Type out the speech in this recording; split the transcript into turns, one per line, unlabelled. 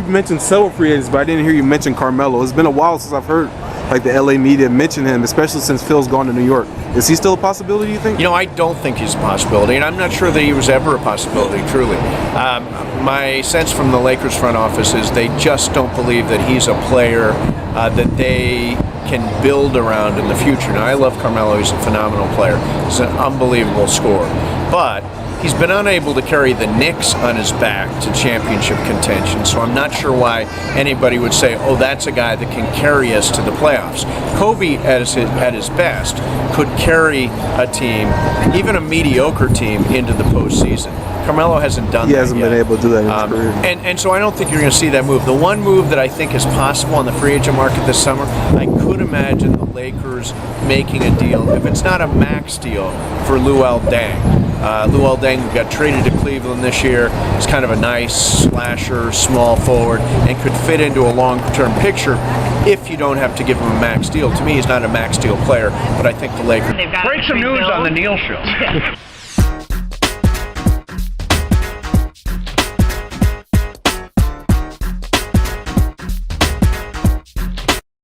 mentioned several free agents, but I didn't hear you mention Carmelo. It's been a while since I've heard like the LA media mention him, especially since Phil's gone to New York. Is he still a possibility, you think?
You know, I don't think he's a possibility, and I'm not sure that he was ever a possibility, truly. My sense from the Lakers front office is they just don't believe that he's a player that they can build around in the future. Now, I love Carmelo. He's a phenomenal player. He's an unbelievable scorer. But he's been unable to carry the Knicks on his back to championship contention, so I'm not sure why anybody would say, oh, that's a guy that can carry us to the playoffs. Kobe, at his best, could carry a team, even a mediocre team, into the postseason. Carmelo hasn't done that yet.
He hasn't been able to do that in his career.
And so I don't think you're going to see that move. The one move that I think is possible on the free agent market this summer, I could imagine the Lakers making a deal, if it's not a max deal, for Luol Deng. Luol Deng got traded to Cleveland this year. He's kind of a nice slasher, small forward, and could fit into a long-term picture if you don't have to give him a max deal. To me, he's not a max deal player, but I think the Lakers...
Break some news on the Neil Show.